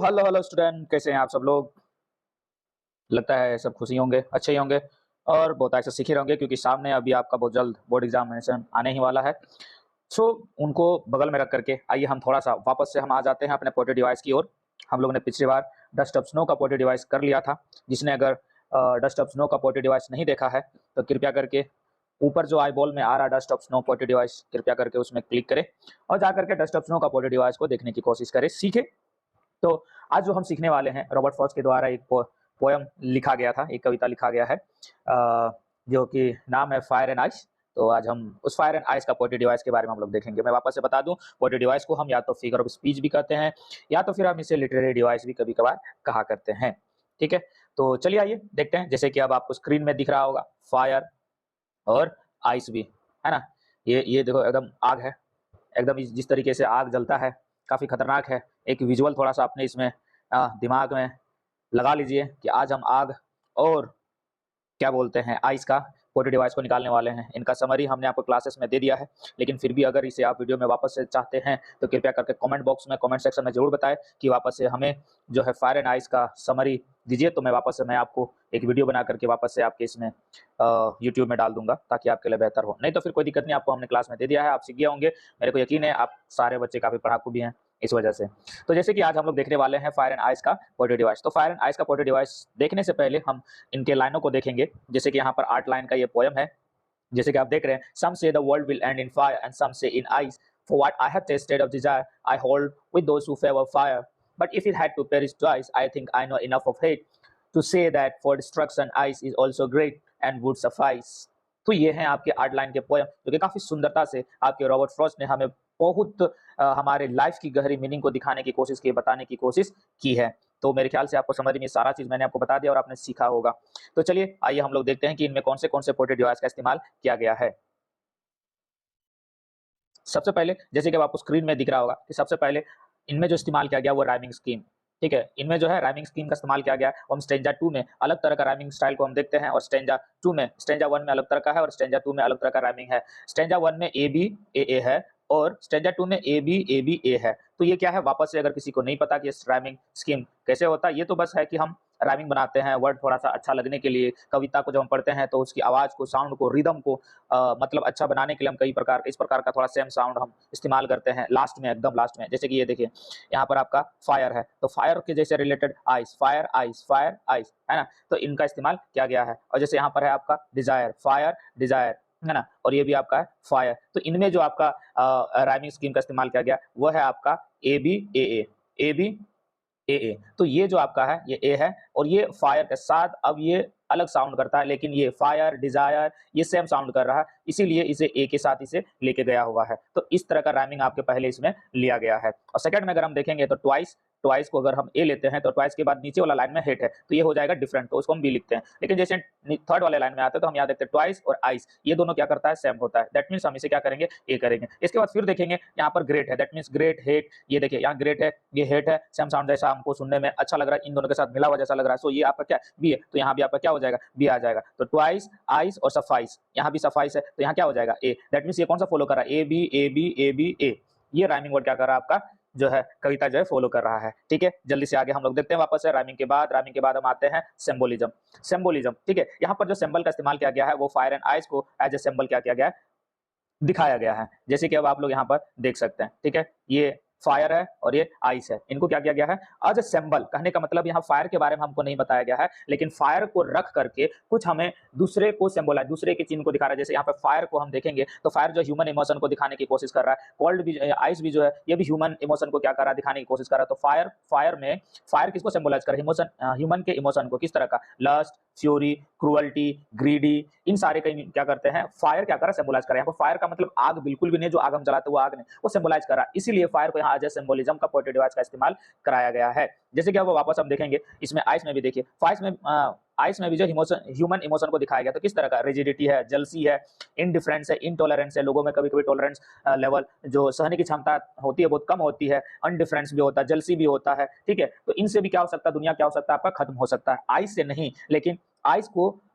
Hello hello student, कैसे हैं आप सब लोग। लगता है सब खुशी होंगे, अच्छे ही होंगे और बहुत अच्छे सीखे होंगे क्योंकि सामने अभी आपका बहुत जल्द बोर्ड एग्जामिनेशन आने ही वाला है। सो उनको बगल में रख करके आइए हम थोड़ा सा वापस से हम आ जाते हैं अपने पोर्ट्रेट डिवाइस की ओर। हम लोगों ने पिछली बार डस्ट ऑफ स्नो का पोर्ट्रेट डिवाइस कर लिया था। जिसने अगर डस्ट ऑफ स्नो का पोर्ट्रेट डिवाइस नहीं देखा है तो कृपया करके ऊपर जो आई बॉल में आ रहा dust of snow portrait device, कृपया करके उसमें क्लिक करें और जा करके डस्ट ऑफ स्नो का पोर्ट्रेट डिवाइस को देखने की कोशिश करें, सीखे। तो आज जो हम सीखने वाले हैं, रॉबर्ट फ्रॉस्ट के द्वारा एक पोयम लिखा गया था, एक कविता लिखा गया है जो कि नाम है फायर एंड आइस। तो आज हम उस फायर एंड आइस का पोएट्री डिवाइस के बारे में हम लोग देखेंगे। मैं वापस से बता दूं, पोएट्री डिवाइस को हम या तो फिगर ऑफ स्पीच भी कहते हैं या तो फिर हम इसे लिटरेरी डिवाइस भी कभी कभार कहा करते हैं। ठीक है, तो चलिए आइए देखते हैं। जैसे कि अब आपको स्क्रीन में दिख रहा होगा फायर और आइस भी, है ना। ये देखो एकदम आग है, एकदम जिस तरीके से आग जलता है काफ़ी खतरनाक है। एक विजुअल थोड़ा सा अपने इसमें दिमाग में लगा लीजिए कि आज हम आग और क्या बोलते हैं आइस का पोएट्री डिवाइस को निकालने वाले हैं। इनका समरी हमने आपको क्लासेस में दे दिया है, लेकिन फिर भी अगर इसे आप वीडियो में वापस से चाहते हैं तो कृपया करके कमेंट बॉक्स में, कमेंट सेक्शन में जरूर बताएं कि वापस से हमें जो है फायर एंड आइस का समरी दीजिए। तो मैं आपको एक वीडियो बना करके वापस से आपके इसमें यूट्यूब में डाल दूंगा ताकि आपके लिए बेहतर हो। नहीं तो फिर कोई दिक्कत नहीं, आपको हमने क्लास में दे दिया है, आप सीख गए होंगे। मेरे को यकीन है आप सारे बच्चे काफ़ी पढ़ाकू भी हैं इस वजह से। तो जैसे कि आज हम लोग देखने वाले हैं फायर एंड आइस का पोएट्री डिवाइस। तो फायर एंड आइस का पोएट्री डिवाइस देखने से पहले हम इनके लाइनों को देखेंगे। जैसे कि यहाँ पर 8 लाइन का ये पोयम है। जैसे कि आप देख रहे हैं, some say the world will end in fire and some say in ice, for what I have tasted of desire I hold with those who favour fire, but if it had to perish twice I think I know enough of hate to say that for destruction ice is also great and would suffice. तो ये हैं आपके 8 line के poem जो कि काफी सुंदरता से आपके रॉबर्ट फ्रॉस्ट ने हमें बहुत हमारे लाइफ की गहरी मीनिंग को दिखाने की कोशिश की, बताने की कोशिश की है। तो मेरे ख्याल से आपको समझ में सारा चीज मैंने आपको बता दिया और आपने सीखा होगा। तो चलिए आइए हम लोग देखते हैं कि इनमें कौन से पोएट्री डिवाइस का इस्तेमाल किया गया है। सबसे पहले जैसे कि अब आपको स्क्रीन में दिख रहा होगा कि सबसे पहले इनमें जो इस्तेमाल किया गया वो राइमिंग स्कीम। ठीक है, इनमें जो है राइमिंग स्कीम का इस्तेमाल किया गया। हम स्टेंजा 2 में अलग तरह का राइमिंग स्टाइल को हम देखते हैं और स्टेंजा 1 में अलग तरह का है और स्टेंजा 2 में अलग तरह का राइमिंग है। स्टेंजा 1 में ए बी ए है और स्टेंजा 2 में ए बी ए है। तो ये क्या है, वापस से अगर किसी को नहीं पता कि राइमिंग स्कीम कैसे होता है, ये तो बस है कि हम राइमिंग बनाते हैं वर्ड थोड़ा सा अच्छा लगने के लिए। कविता को जब हम पढ़ते हैं तो उसकी आवाज को, साउंड को, रिदम को मतलब अच्छा बनाने के लिए हम कई प्रकार इस प्रकार का थोड़ा सेम साउंड हम इस्तेमाल करते हैं लास्ट में, एकदम लास्ट में। जैसे कि ये देखिए यहाँ पर आपका फायर है तो फायर के जैसे रिलेटेड आइस, फायर आइस, है ना। तो इनका इस्तेमाल किया गया है। और जैसे यहाँ पर है आपका डिजायर, फायर डिजायर, है ना, और ये भी आपका है फायर। तो इनमें जो आपका राइमिंग स्कीम का इस्तेमाल किया गया वो है आपका ए बी ए बी ए। तो ये जो आपका है ये ए है और ये फायर के साथ अब ये अलग साउंड करता है, लेकिन ये फायर डिजायर ये सेम साउंड कर रहा है, इसीलिए इसे ए के साथ इसे लेके गया हुआ है। तो इस तरह का राइमिंग आपके पहले इसमें लिया गया है। और सेकंड में अगर हम देखेंगे तो ट्वाइस, ट्वाइस को अगर हम ए लेते हैं तो ट्वाइस के बाद नीचे वाला लाइन में हेट है तो ये हो जाएगा डिफरेंट, तो उसको हम बी लिखते हैं। लेकिन जैसे थर्ड वाले लाइन में आते हैं तो हम यहाँ देखते हैं ट्वाइस और आइस, ये दोनों क्या करता है, सेम होता है। दैट मीन्स हम इसे क्या करेंगे, ए करेंगे। इसके बाद फिर देखेंगे यहाँ पर ग्रेट है, दैट मीन्स ग्रेट हेट, ये देखिए यहाँ ग्रेट है, ये हेट है, सेम साउंड जैसा हमको सुनने में अच्छा लग रहा है, इन दोनों के साथ मिला हुआ जैसा लग रहा है। सो ये आपका क्या बी है, तो यहाँ भी आपका क्या हो जाएगा, बी आ जाएगा। तो ट्वाइस, आइस और सफाइस, यहाँ भी सफाइस है तो यहाँ क्या हो जाएगा, ए। दैट मीन्स ये कौन सा फॉलो कर रहा है, A B A B A B A. ये राइमिंग वर्ड क्या कर रहा है आपका, जो है कविता जो है फॉलो कर रहा है। ठीक है, जल्दी से आगे हम लोग देखते हैं वापस से राइमिंग के बाद हम आते हैं सिंबोलिज्म। सिंबोलिज्म, ठीक है, यहाँ पर जो सिंबल का इस्तेमाल किया गया है वो फायर एंड आइस को एज ए सिंबल क्या किया गया है, दिखाया गया है। जैसे कि अब आप लोग यहाँ पर देख सकते हैं। ठीक है, ये फायर है और ये आइस है, इनको क्या किया गया है, एज ए सिंबल। कहने का मतलब यहाँ फायर के बारे में हमको नहीं बताया गया है, लेकिन फायर को रख करके कुछ हमें दूसरे को सिंबल, दूसरे के चिन्ह को दिखा रहा है। जैसे यहाँ पे फायर को हम देखेंगे तो फायर जो ह्यूमन इमोशन को दिखाने की कोशिश कर रहा है, कोल्ड भी, आइस भी जो है ये भी ह्यूमन इमोशन को क्या कर रहा है, दिखाने की कोशिश कर रहा है। तो फायर में फायर किसको सिंबलाइज कर रहा है, इमोशन, ह्यूमन के इमोशन को। किस तरह का, लस्ट, फ्यूरी, क्रुअल्टी, ग्रीडी, इन सारे का क्या करते हैं, फायर क्या कर रहा है, सिंबलाइज कर रहा है। यहाँ पर फायर का मतलब आग बिल्कुल भी नहीं, जो आग हम जलाते हैं वो आग नहीं, वो सिंबलाइज कर रहा है। इसीलिए फायर को यहाँ एज ए सिंबोलिज्म का पोएट्री डिवाइस का इस्तेमाल कराया गया है। जैसे कि अब वापस हम देखेंगे इसमें आइस में भी देखिए, आइस में भी जो ह्यूमन इमोशन को दिखाया गया तो किस तरह का, रिजिडिटी है, जलसी है, इनडिफरेंस है, इनटॉलरेंस है, लोगों में कभी कभी टॉलरेंस लेवल जो सहने की क्षमता होती है बहुत कम होती है, अनडिफरेंस भी होता है, जलसी भी होता है। ठीक है, तो इनसे भी क्या हो सकता है, दुनिया क्या हो सकता है आपका, खत्म हो सकता है। आइस से नहीं, लेकिन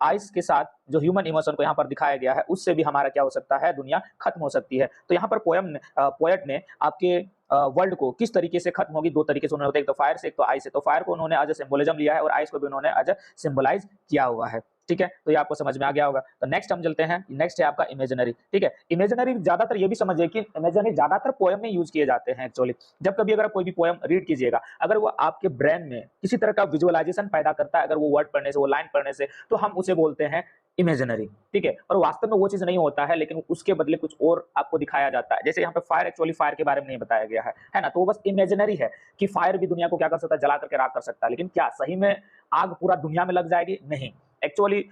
आइस के साथ जो ह्यूमन इमोशन को यहाँ पर दिखाया गया है उससे भी हमारा क्या हो सकता है, दुनिया खत्म हो सकती है। तो यहाँ पर पोएट ने आपके वर्ल्ड को किस तरीके से खत्म होगी, दो तरीके से उन्होंने, एक तो फायर से, एक तो आइस से। तो फायर को उन्होंने एज ए सिंबोलिज्म लिया है और आइस को भी उन्होंने एज ए सिंबलाइज किया हुआ है। ठीक है, तो ये आपको समझ में आ गया होगा। तो नेक्स्ट हम चलते हैं, नेक्स्ट है आपका इमेजिनरी। ठीक है, इमेजिनरी ज्यादातर ये भी समझिए कि इमेजिनरी ज्यादातर पोएम में यूज किए जाते हैं एक्चुअली। जब कभी अगर कोई भी पोएम रीड कीजिएगा, अगर वो आपके ब्रेन में किसी तरह का विजुअलाइजेशन पैदा करता है, अगर वो वर्ड पढ़ने से, वो लाइन पढ़ने से, तो हम उसे बोलते हैं इमेजिनरी। ठीक है, और वास्तव में वो चीज नहीं होता है, लेकिन उसके बदले कुछ और आपको दिखाया जाता है। जैसे यहाँ पे फायर, एक्चुअली फायर के बारे में नहीं बताया गया है ना, तो वो बस इमेजिनरी है कि फायर भी दुनिया को क्या कर सकता है, जला करके राख कर सकता है। लेकिन क्या सही में आग पूरा दुनिया में लग जाएगी? नहीं। एक्चुअली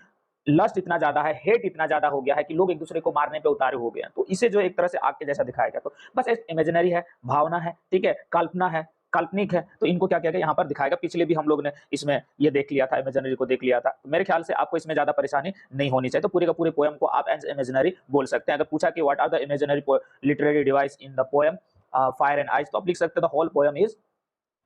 लस्ट इतना ज्यादा है, हेट इतना ज्यादा हो गया है कि लोग एक दूसरे को मारने पे उतारे हो गए हैं, तो इसे जो एक तरह से आग के जैसा दिखाया गया। तो बस इमेजिनरी है, भावना है, ठीक है, कल्पना है, काल्पनिक है, तो इनको क्या किया गया यहाँ पर दिखाएगा। पिछले भी हम लोग ने इसमें ये देख लिया था, इमेजिनरी को देख लिया था। तो मेरे ख्याल से आपको इसमें ज्यादा परेशानी नहीं होनी चाहिए। तो पूरे का पूरे पोएम को आप एज इमेजिनरी बोल सकते हैं। अगर पूछा कि what are the imaginary literary device in the poem Fire and Ice, तो आप लिख सकते हैं the whole poem is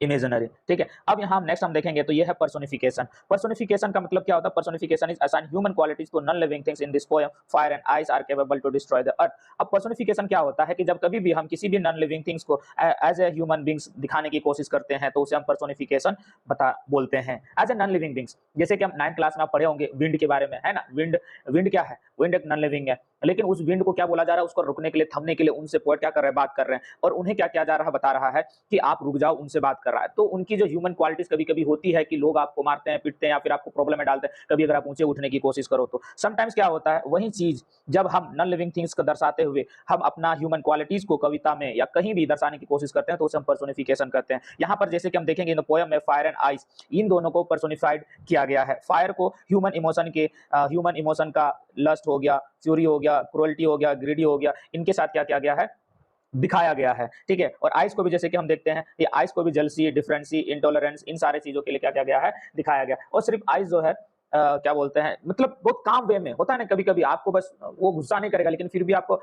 imaginary. ठीक है, अब यहाँ नेक्स्ट हम देखेंगे, तो ये है पर्सोनिफिकेशन। पर्सोनिफिकेशन का मतलब क्या होता है? Personification is assign human qualities to non living things in this poem Fire and Ice are capable to destroy the earth. अब पर्सोनिफिकेशन क्या होता है कि जब कभी भी हम किसी भी नॉन लिविंग थिंग्स को एज ए ह्यूमन बींग्स दिखाने की कोशिश करते हैं, तो उसे हम पर्सोनिफिकेशन बोलते हैं, as a non living beings. जैसे कि हम 9th क्लास में आप पढ़े होंगे विंड के बारे में, है ना। विंड, विंड क्या है? विंड एक नॉन लिविंग है, लेकिन उस विंड को क्या बोला जा रहा है? उसको रुकने के लिए, थमने के लिए उनसे पोएट क्या कर रहे हैं? बात कर रहे हैं। और उन्हें क्या किया जा रहा है? बता रहा है कि आप रुक जाओ, उनसे बात कर रहा है। तो उनकी जो ह्यूमन क्वालिटीज कभी-कभी होती है कि लोग आपको मारते हैं, पीटते हैं या फिर आपको प्रॉब्लम में डालते हैं, कभी अगर आप ऊँचे उठने की कोशिश करो तो। समटाइम्स क्या होता है, वही चीज़ जब हम नॉन लिविंग थिंग्स को दर्शाते हुए हम अपना ह्यूमन क्वालिटीज को कविता में या कहीं भी दर्शाने की कोशिश करते हैं, तो उसे हम पर्सोनिफिकेशन करते हैं। यहाँ पर जैसे कि हम देखेंगे इन द पोएम में फायर एंड आइस, इन दोनों को पर्सोनिफाइड किया गया है। फायर को ह्यूमन इमोशन का लस्ट हो गया, फ्यूरी हो गया, क्रुएल्टी हो गया, ग्रीडी हो गया, इनके साथ क्या किया गया है? दिखाया गया है। ठीक है, और आइस को भी जैसे कि हम देखते हैं, ये आइस को भी जेलसी, डिफरेंसी, इंटॉलरेंस, इन सारे चीजों के लिए क्या किया गया है? दिखाया गया। और सिर्फ आइस जो है क्या बोलते हैं, मतलब बहुत काम वे में होता है ना, कभी-कभी आपको बस वो गुस्सा नहीं करेगा, लेकिन फिर भी आपको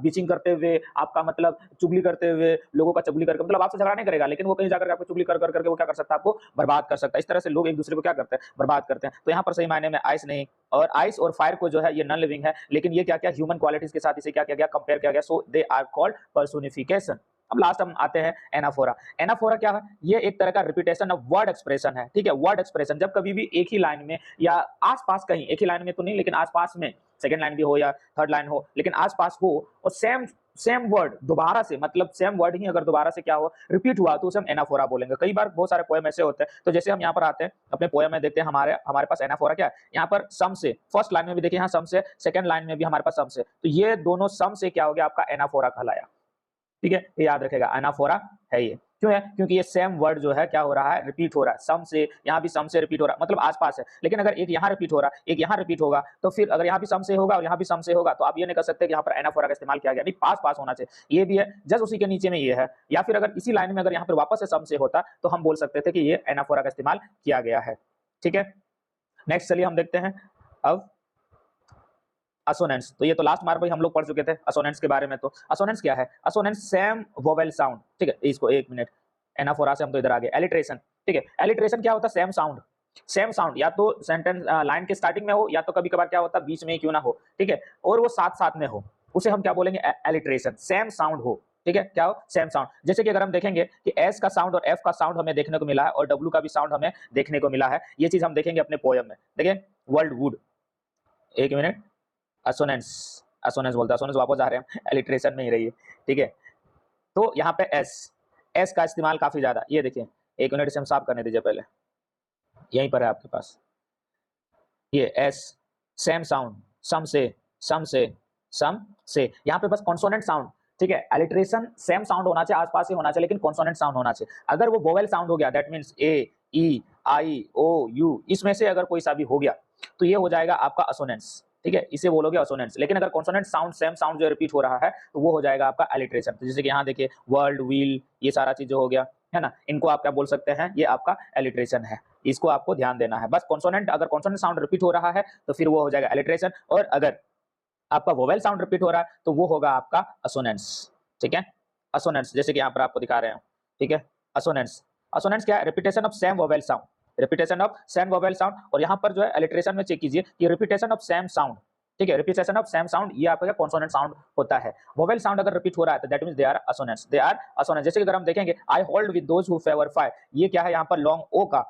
बीचिंग करते हुए, आपका मतलब चुगली करते हुए, लोगों का चुगली करके, मतलब आपसे झगड़ा नहीं करेगा, लेकिन वो कहीं जाकर के आपको चुगली कर करके वो क्या कर सकता है? आपको बर्बाद कर सकता है। इस तरह से लोग एक दूसरे को क्या करते हैं? बर्बाद करते हैं। तो यहाँ पर सही मायने में आइस नहीं, और आइस और फायर को जो है ये नॉन लिविंग है, लेकिन ये क्या-क्या ह्यूमन क्वालिटीज के साथ इसे क्या किया गया? कंपेयर किया गया। सो दे आर कॉल्ड पर्सोनिफिकेशन। अब लास्ट हम आते हैं एनाफोरा। एनाफोरा क्या है? ये एक तरह का रिपीटेशन ऑफ वर्ड एक्सप्रेशन है। ठीक है, वर्ड एक्सप्रेशन जब कभी भी एक ही लाइन में या आस-पास कहीं, एक ही लाइन में तो नहीं, लेकिन आस-पास में, सेकंड लाइन भी हो या थर्ड लाइन हो, लेकिन आस-पास हो और सेम सेम वर्ड दोबारा से, मतलब सेम वर्ड ही अगर दोबारा से क्या हो? रिपीट हुआ, तो उसे हम एनाफोरा बोलेंगे। कई बार बहुत सारे पोएम ऐसे होते हैं, तो जैसे हम यहाँ पर आते हैं, अपने पोएम में देखते हैं, हमारे हमारे पास एनाफोरा क्या है? यहाँ पर सम से, फर्स्ट लाइन में भी देखिए यहाँ सम से, सेकंड लाइन में भी हमारे पास सम से, तो ये दोनों सम से क्या हो गया? आपका एनाफोरा कहलाया। ठीक है, ये याद रखेगा, एनाफोरा है ये। क्यों है? क्योंकि ये सेम वर्ड जो है क्या हो रहा है? रिपीट हो रहा है। सम से, यहाँ भी सम से रिपीट हो रहा है, मतलब आस-पास है। लेकिन अगर एक यहाँ रिपीट हो रहा है, एक यहाँ रिपीट होगा, तो फिर अगर यहाँ भी सम से होगा और यहाँ भी सम से होगा, तो आप ये नहीं कर सकते कि यहाँ पर एनाफोरा का इस्तेमाल किया गया। नहीं, पास-पास होना चाहिए। ये भी है, जस्ट उसी के नीचे में ये है। या फिर अगर इसी लाइन में अगर यहाँ पर वापस से सम से होता, तो हम बोल सकते थे कि ये एनाफोरा का इस्तेमाल किया गया है। ठीक है? नेक्स्ट चलिए हम देखते हैं अब असोनेंट्स। तो ये तो लास्ट बार भी हम लोग पढ़ चुके थे असोनेंट्स के बारे में। तो असोनेंट्स क्या है? असोनेंट्स सेम वोवेल साउंड। ठीक है, इसको एक मिनट, एनाफोरा से हम तो इधर आ गए। एलिट्रेशन, ठीक है, एलिट्रेशन क्या होता है? सेम साउंड, सेम साउंड, या तो सेंटेंस लाइन के स्टार्टिंग में हो, या तो कभी कभार क्या होता है बीच में ही क्यों ना हो। ठीक है, और वो साथ साथ में हो, उसे हम क्या बोलेंगे? एलिट्रेशन। सेम साउंड हो, ठीक है, क्या हो? Same sound. जैसे कि अगर हम देखेंगे कि एस का साउंड और एफ का साउंड हमें देखने को मिला है, और डब्ल्यू का भी साउंड हमें देखने को मिला है। ये चीज हम देखेंगे अपने पोएम में। देखिए, वर्ल्ड वुड, एक मिनट, असोनेंस, असोनेंस बोलता है, असोनेंस वापस आ रहे हैं, एलिट्रेशन में ही रहिए। ठीक है, तो यहाँ पे एस, एस का इस्तेमाल काफी ज्यादा। ये देखिए, एक मिनट से हम साफ करने दीजिए पहले, यहीं पर है आपके पास ये एस, सेम साउंड, सम से, सम से, सम से। यहाँ पे बस कॉन्सोनेंट साउंड। ठीक है, एलिट्रेशन सेम साउंड होना चाहिए, आसपास ही होना चाहिए, लेकिन कॉन्सोनेंट साउंड होना चाहिए। अगर वो वोवेल साउंड हो गया, that means A, E, I, O, U, इसमें से अगर कोई सा भी हो गया, तो ये हो जाएगा आपका असोनेंस। ठीक है, इसे बोलोगे असोनेंस। लेकिन अगर कॉन्सोनेंट साउंड, सेम साउंड जो रिपीट हो रहा है, तो वो हो जाएगा आपका एलिट्रेशन। तो जैसे कि यहाँ देखिए, वर्ल्ड, व्हील, ये सारा चीज जो हो गया, है ना, इनको आप क्या बोल सकते हैं? ये आपका एलिट्रेशन है। इसको आपको ध्यान देना है। बस कॉन्सोनेंट, अगर कॉन्सोनेंट साउंड रिपीट हो रहा है, तो फिर वो हो जाएगा एलिट्रेशन, और अगर आपका वोवेल साउंड रिपीट हो रहा है, तो वो होगा आपका असोनेंस। ठीक है, असोनेंस, जैसे कि यहाँ पर आपको दिखा रहे हैं। ठीक है, असोनेंस, असोनेंस क्या है? Repetition of same vowel sound, repetition of same vowel sound. और यहाँ पर जो है एलिट्रेशन में चेक कीजिए कि रिपीटेशन ऑफ सेम साउंड, ठीक है, रिपीटेशन ऑफ सेम साउंड ये आपका कॉन्सोनेंट साउंड होता है। वोवेल साउंड अगर रिपीट हो रहा है तो that means they are assonance, they are assonance. जैसे कि अगर हम देखेंगे I hold with those who favour fire, ये क्या है यहाँ पर लॉन्ग ओ का,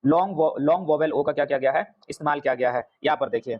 लॉन्ग वोवेल ओ का क्या किया गया है, इस्तेमाल किया गया है। यहाँ पर देखिए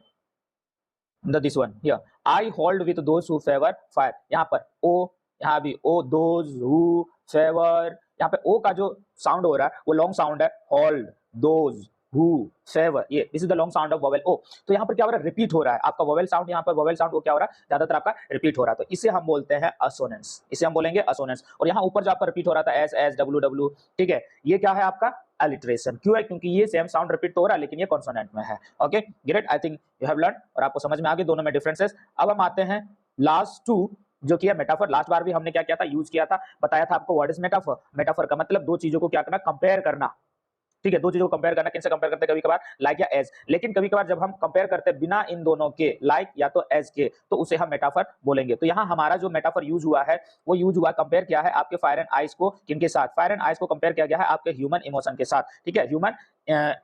this one here, I hold with those who favour fire, यहाँ पर ओ, यहाँ भी ओ, दोज हु फेवर, यहाँ पे ओ का जो साउंड हो रहा है वो लॉन्ग साउंड है, होल्ड, दोज हु फेवर, ये this is the long sound of vowel O. तो यहाँ पर क्या हो रहा है, रिपीट हो रहा है आपका वोवेल साउंड, यहाँ पर वोवेल साउंड को क्या हो रहा है, ज्यादातर आपका रिपीट हो रहा है, तो इसे हम बोलते हैं असोनेंस, इसे हम बोलेंगे असोनेंस। और यहाँ ऊपर जो आपका रिपीट हो रहा था एस एस डब्ल्यू डब्ल्यू, ठीक है, ये क्या है आपका अलिटरेशन। क्यों है, क्योंकि ये सेम साउंड रिपीट तो हो रहा है लेकिन ये कॉन्सोनेंट में है। Okay great, I think you have learn और आपको समझ में आ गए दोनों में डिफरेंसेस। अब हम आते हैं लास्ट टू जो कि है मेटाफर। लास्ट बार भी हमने क्या किया था, यूज किया था, बताया था आपको व्हाट इज मेटाफर। मेटाफर का मतलब दो चीजों को क्या करना, कंपेयर करना, ठीक है, दो चीजों को कंपेयर करना। किनसे कंपेयर करते हैं, कभी कभार लाइक या एज, लेकिन कभी कभार जब हम कंपेयर करते हैं बिना इन दोनों के, लाइक या तो एज के, तो उसे हम मेटाफर बोलेंगे। तो यहाँ हमारा जो मेटाफर यूज हुआ है वो यूज हुआ, कंपेयर किया है आपके फायर एंड आइस को किनके साथ, फायर एंड आइस को कंपेयर किया गया है आपके ह्यूमन इमोशन के साथ, ठीक है, ह्यूमन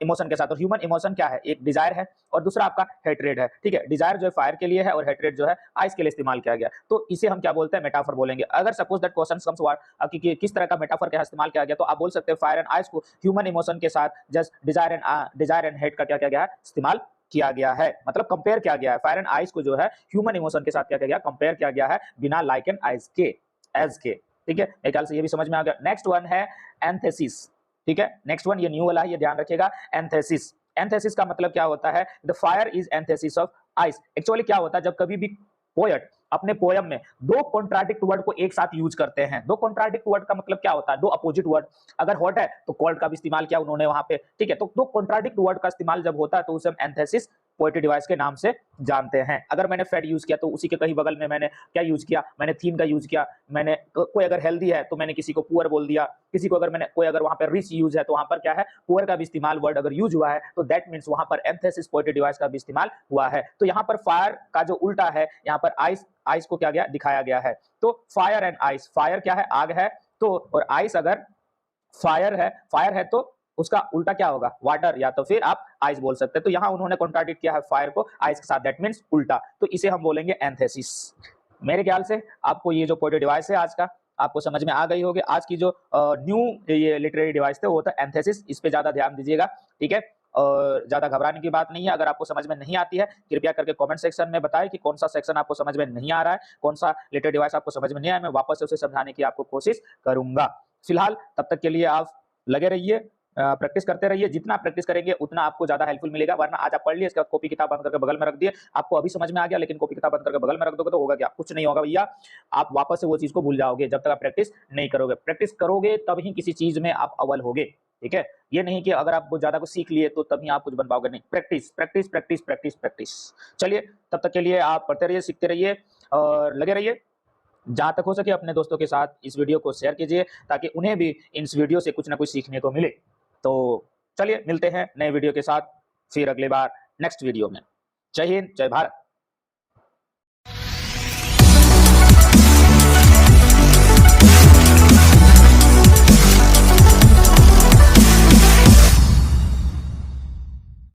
इमोशन के साथ। और ह्यूमन इमोशन क्या है, एक डिजायर है और दूसरा आपका हेट्रेड है, ठीक है, डिजायर जो है फायर के लिए है और हेट्रेड जो है आइस के लिए इस्तेमाल किया गया, तो इसे हम क्या बोलते हैं, मेटाफर बोलेंगे। अगर suppose that question comes what कि किस तरह का मेटाफर का इस्तेमाल किया गया, तो आप बोल सकते हैं फायर एंड आइस को ह्यूमन इमोशन के साथ जस्ट डिजायर एंड हेट का क्या किया गया है, इस्तेमाल किया गया है, मतलब कंपेयर किया गया है। फायर एंड आइस को जो है ह्यूमन इमोशन के साथ क्या किया गया, कंपेयर किया गया है, बिना लाइक एंड आइस के, एज के, ठीक है। मेरे ख्याल से ये भी समझ में आ गया। नेक्स्ट वन है एंथेसिस, ठीक है, नेक्स्ट वन ये न्यू वाला है, ये ध्यान रखिएगा। एंथेसिस, एंथेसिस का मतलब क्या होता है, the fire is antithesis of ice. Actually क्या होता है, जब कभी भी पोएट अपने पोयम में दो कॉन्ट्राडिक्ट वर्ड को एक साथ यूज करते हैं, दो कॉन्ट्राडिक्ट वर्ड का मतलब क्या होता है, दो अपोजिट वर्ड, अगर हॉट है तो कोल्ड का भी इस्तेमाल किया उन्होंने वहां पे, ठीक है, तो दो कॉन्ट्राडिक्ट वर्ड का इस्तेमाल जब होता है तो उसे हम एंथेसिस पोएट्री डिवाइस के नाम से जानते हैं। अगर मैंने फैट यूज किया तो उसी के कहीं बगल में मैंने क्या यूज किया, मैंने थीन का यूज किया, मैंने कोई अगर हेल्दी है तो मैंने किसी को पुअर बोल दिया, किसी को अगर मैंने कोई अगर वहां पर रिच यूज है तो वहां पर क्या है, पुअर का भी इस्तेमाल वर्ड अगर यूज हुआ है तो दैट मींस वहां पर एंथेसिस पोएट्री डिवाइस का भी इस्तेमाल हुआ है। तो यहाँ पर फायर का जो उल्टा है, यहाँ पर आइस को क्या गया, दिखाया गया है। तो फायर एंड आइस, फायर क्या है, आग है, तो और आइस अगर फायर है तो उसका उल्टा क्या होगा, वाटर, या तो फिर आप आइस बोल सकते हैं। तो यहाँ उन्होंने कॉन्ट्राडिक्ट किया है फायर को आइस के साथ, दैट मींस उल्टा, तो इसे हम बोलेंगे एंथेसिस। मेरे ख्याल से आपको ये जो पोएट्री डिवाइस है आज का आपको समझ में आ गई होगी। आज की जो न्यू ये लिटरेरी डिवाइस थे वो था एंथेसिस, इस पे ज्यादा ध्यान दीजिएगा, ठीक है, और ज्यादा घबराने की बात नहीं है। अगर आपको समझ में नहीं आती है कृपया करके कमेंट सेक्शन में बताएं कि कौन सा सेक्शन आपको समझ में नहीं आ रहा है, कौन सा लिटरेरी डिवाइस आपको समझ में नहीं आया, मैं वापस से उसे समझाने की आपको कोशिश करूंगा। फिलहाल तब तक के लिए आप लगे रहिए, प्रैक्टिस करते रहिए, जितना प्रैक्टिस करेंगे उतना आपको ज्यादा हेल्पफुल मिलेगा। वरना आज आप पढ़ लिए, इसके बाद कॉपी किताब बंद करके बगल में रख दिए, आपको अभी समझ में आ गया लेकिन कॉपी किताब बंद करके बगल में रख दोगे तो होगा क्या, कुछ नहीं होगा भैया, आप वापस से वो चीज को भूल जाओगे जब तक आप प्रैक्टिस नहीं करोगे। प्रैक्टिस करोगे तब ही किसी चीज में आप अव्वल होगे, ठीक है। ये नहीं कि अगर आप बहुत ज्यादा कुछ सीख लिए तो तभी आप कुछ बन पाओगे, नहीं, practice practice practice practice practice. चलिए तब तक के लिए आप पढ़ते रहिए, सीखते रहिए और लगे रहिए। जहां तक हो सके अपने दोस्तों के साथ इस वीडियो को शेयर कीजिए ताकि उन्हें भी इस वीडियो से कुछ ना कुछ सीखने को मिले। तो चलिए मिलते हैं नए वीडियो के साथ फिर अगली बार नेक्स्ट वीडियो में। जय हिंद, जय भारत।